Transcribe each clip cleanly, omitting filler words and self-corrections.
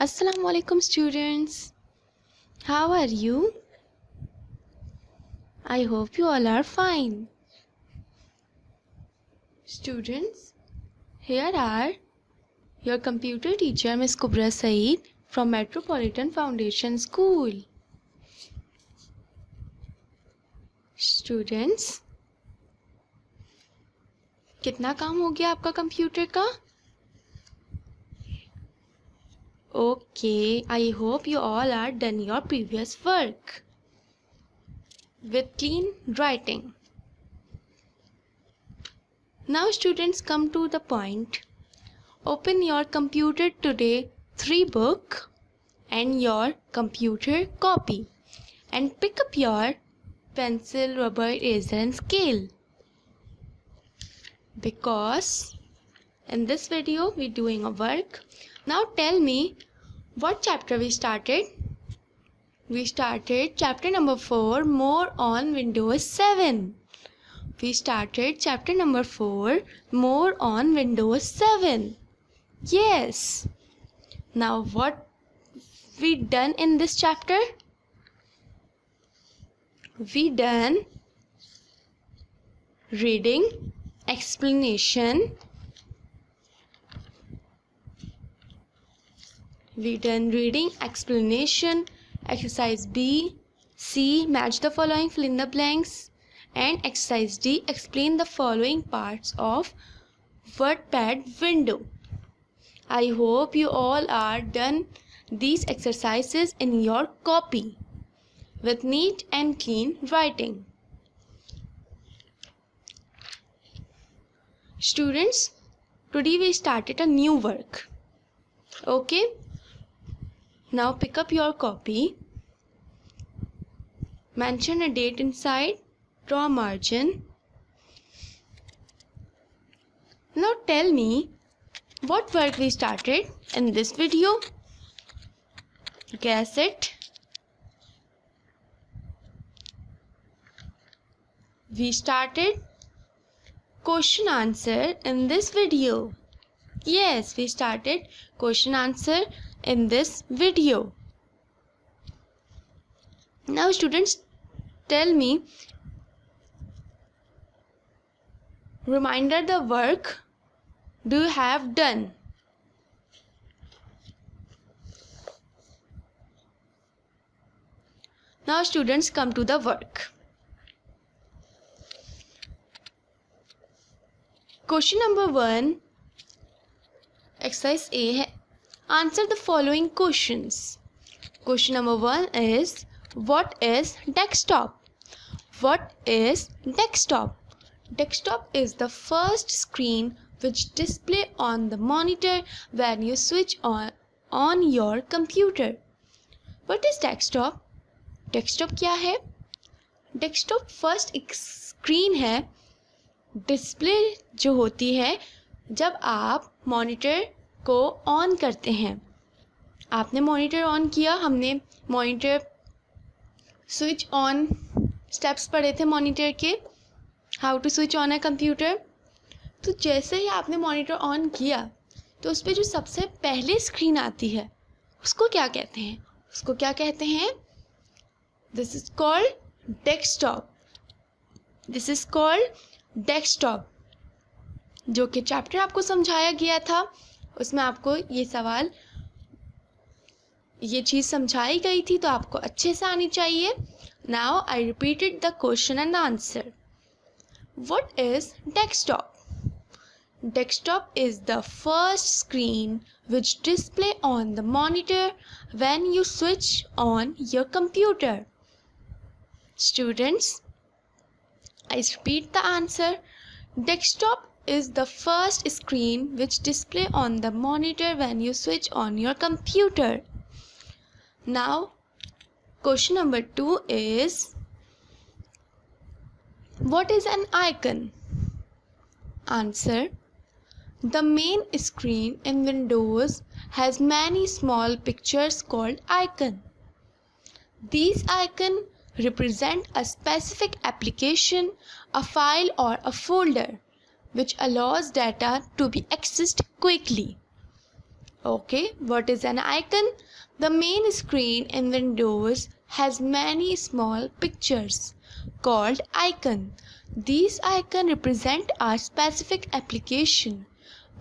Assalamu alaikum students. How are you? I hope you all are fine. Students, here are your computer teacher Miss Kubra Saeed from Metropolitan Foundation School. Students, कितना काम हो गया आपका computer का? Okay, I hope you all are done your previous work with clean writing. Now students, come to the point. Open your computer today 3 book and your computer copy and pick up your pencil, rubber, eraser and scale. Because in this video we doing a work. Now tell me what chapter we started. We started chapter number 4, more on Windows 7. We started chapter number 4, more on Windows 7. Yes. Now what we done in this chapter? We done reading, explanation. We done reading, explanation, exercise B, C, match the following, fill in the blanks, and exercise D, explain the following parts of WordPad window. I hope you all are done these exercises in your copy with neat and clean writing. Students, today we started a new work. Okay? Now pick up your copy, mention a date inside, draw a margin. Now tell me what work we started in this video. Guess it. We started question answer in this video. Yes, we started question answer in this video. Now students, tell me, reminder the work do you have done? Now students, come to the work. Question number 1, exercise A है. Answer the following questions. Question number 1 is, what is desktop? What is desktop? Desktop is the first screen which display on the monitor when you switch on your computer. What is desktop? Desktop क्या है? Desktop first एक screen है, display जो होती है जब आप monitor को ऑन करते हैं. आपने मॉनिटर ऑन किया, हमने मॉनिटर स्विच ऑन स्टेप्स पढ़े थे मॉनिटर के, how to switch on a computer. तो जैसे ही आपने मॉनिटर ऑन किया तो उस पर जो सबसे पहले स्क्रीन आती है उसको क्या कहते हैं? उसको क्या कहते हैं? This is called desktop. This is called desktop. जो कि चैप्टर आपको समझाया गया था उसमें आपको ये चीज़ समझाई गई थी, तो आपको अच्छे से आनी चाहिए. Now I repeated the question and answer. What is desktop? Desktop is the first screen which display on the monitor when you switch on your computer. Students, I repeat the answer. Desktop is the first screen which display on the monitor when you switch on your computer. Now, question number 2 is, what is an icon? Answer. The main screen in Windows has many small pictures called icons. These icons represent a specific application, a file or a folder which allows data to be accessed quickly. Okay, what is an icon? The main screen in Windows has many small pictures called icon. These icons represent a specific application,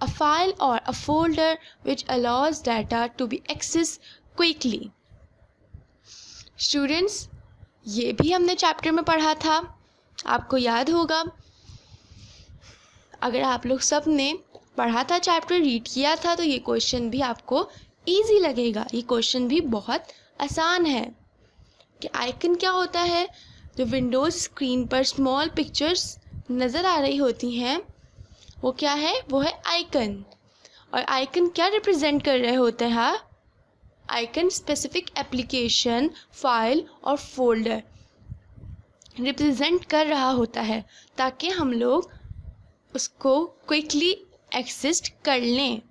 a file or a folder which allows data to be accessed quickly. Students, ये भी हमने chapter में पढ़ा था, आपको याद होगा. अगर आप लोग सब ने पढ़ा था, चैप्टर रीड किया था, तो ये क्वेश्चन भी आपको इजी लगेगा. ये क्वेश्चन भी बहुत आसान है कि आइकन क्या होता है. जो विंडोज़ स्क्रीन पर स्मॉल पिक्चर्स नज़र आ रही होती हैं वो क्या है, वो है आइकन. और आइकन क्या रिप्रेजेंट कर रहे होते हैं? आइकन स्पेसिफिक एप्लीकेशन, फाइल और फोल्डर रिप्रेजेंट कर रहा होता है ताकि हम लोग उसको क्विकली एक्सेस कर लें.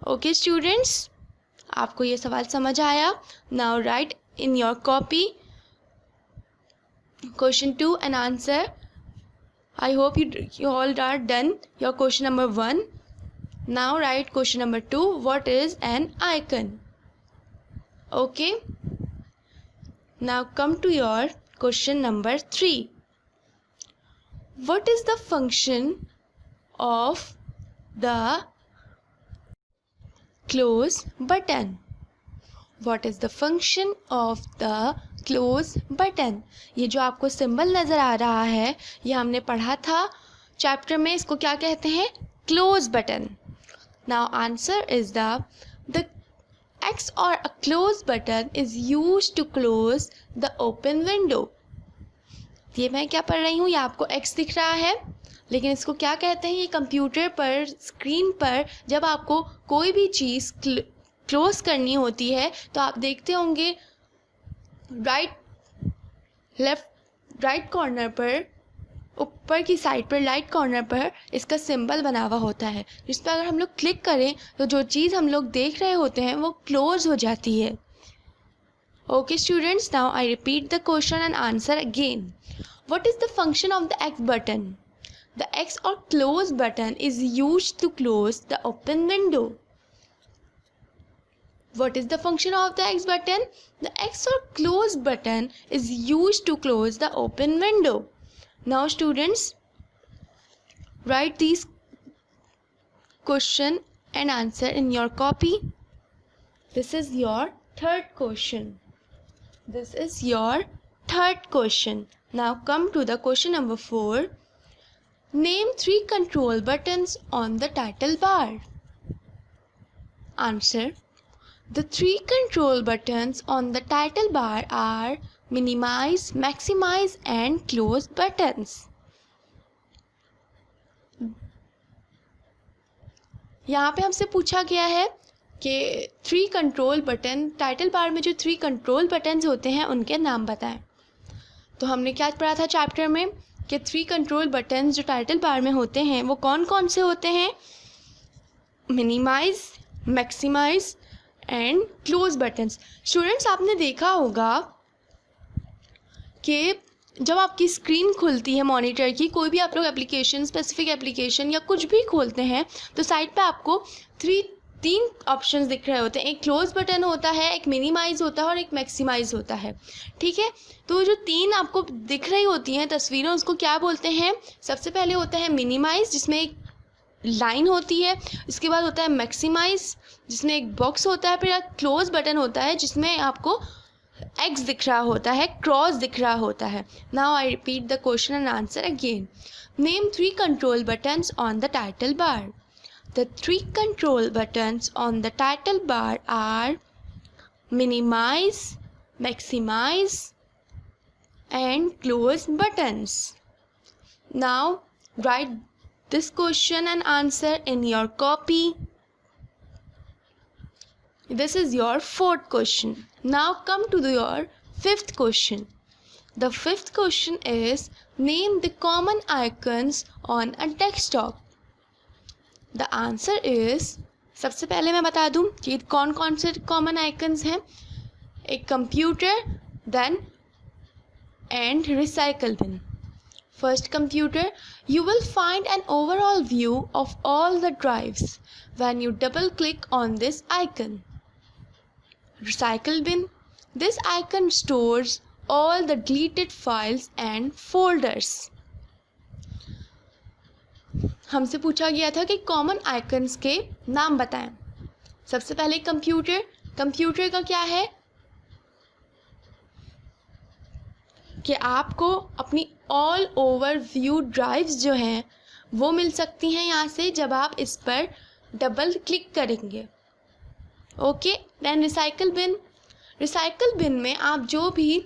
ओके स्टूडेंट्स, आपको ये सवाल समझ आया? Now right in your copy question 2 and answer. I hope you all are done your question number 1. Now write question number 2. What is an icon? Okay. Now come to your question number 3. What is the function of the close button? What is the function of the close button? ये जो आपको symbol नज़र आ रहा है, ये हमने पढ़ा था चैप्टर में. इसको क्या कहते हैं? Close button. Now answer is the X or a close button is used to close the open window. ये मैं क्या पढ़ रही हूँ, ये आपको X दिख रहा है, लेकिन इसको क्या कहते हैं? ये कंप्यूटर पर स्क्रीन पर जब आपको कोई भी चीज़ क्लोज करनी होती है तो आप देखते होंगे राइट कॉर्नर पर, ऊपर की साइड पर राइट कॉर्नर पर इसका सिंबल बना हुआ होता है, जिस पर अगर हम लोग क्लिक करें तो जो चीज़ हम लोग देख रहे होते हैं वो क्लोज हो जाती है. Okay students, now I repeat the question and answer again. What is the function of the X button? The X or close button is used to close the open window. What is the function of the X button? The X or close button is used to close the open window. Now students, write these question and answer in your copy. This is your third question. This is your third question. Now come to the question number 4. Name 3 control buttons on the title bar. Answer. The 3 control buttons on the title bar are minimize, maximize and close buttons. यहाँ पे हमसे पूछा गया है कि 3 control button, title bar में जो 3 control buttons होते हैं उनके नाम बताएं. तो हमने क्या पढ़ा था चैप्टर में कि 3 कंट्रोल बटन्स जो टाइटल बार में होते हैं वो कौन कौन से होते हैं? Minimise, maximise and close buttons. Students, आपने देखा होगा कि जब आपकी स्क्रीन खुलती है मॉनिटर की, कोई भी आप लोग एप्लीकेशन, स्पेसिफिक एप्लीकेशन या कुछ भी खोलते हैं तो साइड पे आपको 3 ऑप्शंस दिख रहे होते हैं. एक क्लोज बटन होता है, एक मिनिमाइज होता है और एक मैक्सिमाइज होता है. ठीक है, तो जो 3 आपको दिख रही होती हैं तस्वीरें, उसको क्या बोलते हैं? सबसे पहले होता है मिनिमाइज, जिसमें एक लाइन होती है. इसके बाद होता है मैक्सिमाइज, जिसमें एक बॉक्स होता है. फिर क्लोज बटन होता है जिसमें आपको एक्स दिख रहा होता है, क्रॉस दिख रहा होता है. Now I repeat the question and answer again. Name 3 control buttons on the title bar. The 3 control buttons on the title bar are minimize, maximize and close buttons. Now write this question and answer in your copy. This is your 4th question. Now come to your 5th question. The 5th question is name the common icons on a desktop. The answer is, सबसे पहले मैं बता दूं कि कौन कौन से common icons हैं. एक computer, then and recycle bin. First computer, you will find an overall view of all the drives when you double click on this icon. Recycle bin. This icon stores all the deleted files and folders. हमसे पूछा गया था कि common icons के नाम बताएं. सबसे पहले कंप्यूटर का क्या है कि आपको अपनी ऑल ओवर व्यू ड्राइव्स जो हैं वो मिल सकती हैं यहाँ से जब आप इस पर डबल क्लिक करेंगे. ओके. देन रिसाइकल बिन में आप जो भी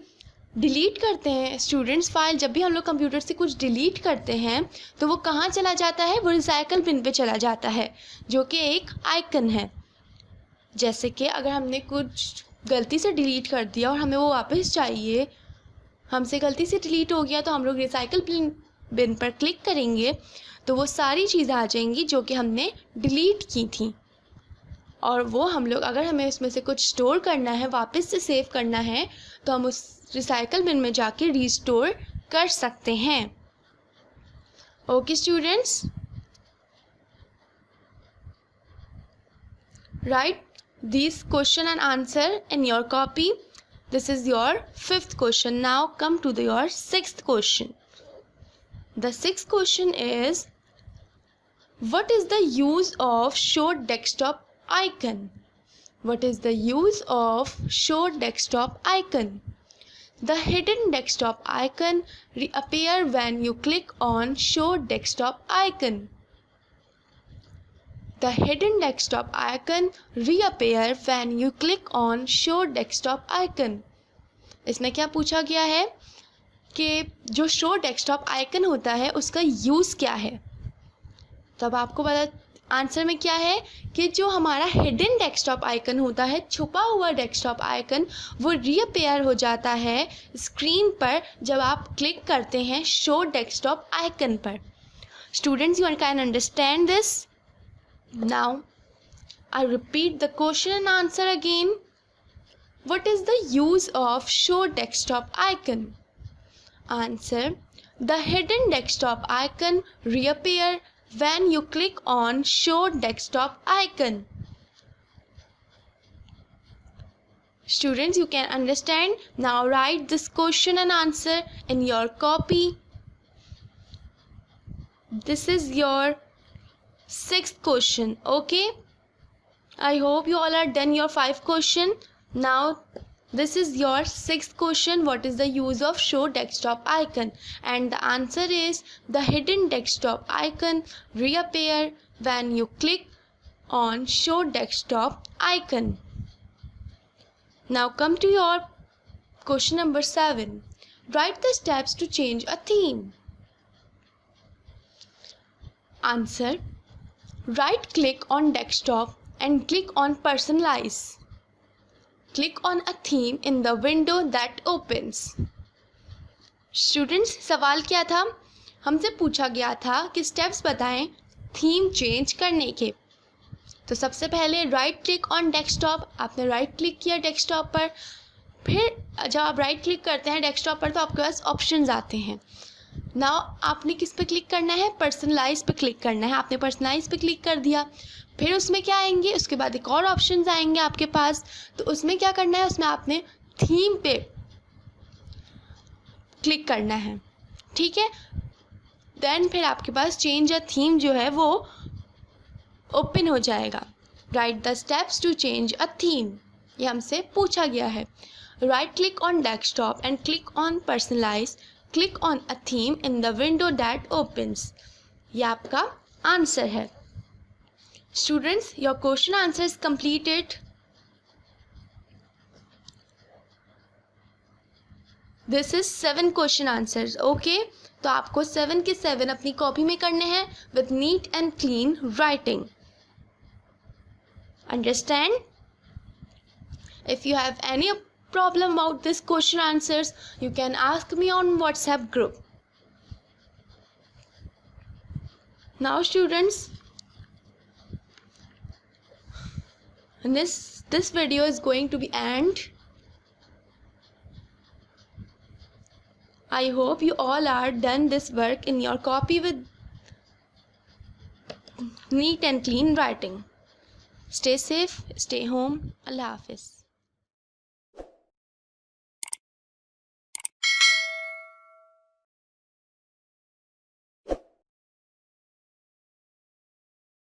डिलीट करते हैं स्टूडेंट्स फाइल, जब भी हम लोग कंप्यूटर से कुछ डिलीट करते हैं तो वो कहाँ चला जाता है, वो रिसाइकल बिन पे चला जाता है जो कि एक आइकन है. जैसे कि अगर हमने कुछ गलती से डिलीट कर दिया और हमें वो वापस चाहिए, हमसे गलती से डिलीट हो गया, तो हम लोग रिसाइकल बिन पर क्लिक करेंगे तो वो सारी चीज़ें आ जाएंगी जो कि हमने डिलीट की थी. और वो हम लोग अगर हमें उसमें से कुछ स्टोर करना है, वापस से सेव करना है, तो हम उस रिसाइकल बिन में जाके रीस्टोर कर सकते हैं. Okay students, right this question and answer in your copy. This is your 5th question. Now come to your 6th question. The 6th question is, what is the use of show desktop icon? What is the use of show desktop icon? The hidden desktop icon reappear when you click on show desktop icon. The hidden desktop icon reappear when you click on show desktop icon. इसमें क्या पूछा गया है कि जो show desktop icon होता है उसका यूज़ क्या है. तब आपको पता आंसर में क्या है कि जो हमारा हिडन डेस्कटॉप आइकन होता है, छुपा हुआ डेस्कटॉप आइकन, वो रीअपेयर हो जाता है स्क्रीन पर जब आप क्लिक करते हैं शो डेस्कटॉप आइकन पर. Students, you can understand this. Now, I repeat the question and answer again. What is the use of show desktop icon? Answer: the hidden desktop icon reappear when you click on show desktop icon. Students, you can understand. Now write this question and answer in your copy. This is your 6th question. Okay, I hope you all are done your 5 question. Now this is your 6th question. What is the use of show desktop icon? And the answer is the hidden desktop icon reappear when you click on show desktop icon. Now come to your question number 7. Write the steps to change a theme. Answer: right click on desktop and click on personalize. Click on a theme in the window that opens. Students, सवाल क्या था? हमसे पूछा गया था कि steps बताएं theme change करने के. तो सबसे पहले राइट क्लिक ऑन डेस्कटॉप. आपने राइट क्लिक किया डेस्कटॉप पर. फिर जब आप राइट क्लिक करते हैं डेस्कटॉप पर तो आपके पास ऑप्शंस आते हैं. नाउ आपने किस पे क्लिक करना है? पर्सनलाइज पे क्लिक करना है. आपने पर्सनलाइज पे क्लिक कर दिया. फिर उसमें क्या आएंगे? उसके बाद एक और ऑप्शंस आएंगे आपके पास. तो उसमें क्या करना है? उसमें आपने थीम पे क्लिक करना है. ठीक है. देन फिर आपके पास चेंज अ थीम जो है वो ओपन हो जाएगा. Write the steps to change a theme, ये हमसे पूछा गया है. Right click on desktop and click on personalise. Click on a theme in the window that opens. ये आपका आंसर है. Students, your question answer is completed. This is 7 question answers. Okay, तो आपको 7 के 7 अपनी कॉपी में करने हैं with neat and clean writing. Understand? If you have any problem about this question answers, you can ask me on WhatsApp group. Now students, this video is going to be end. I hope you all are done this work in your copy with neat and clean writing. Stay safe, stay home. Allah Hafiz.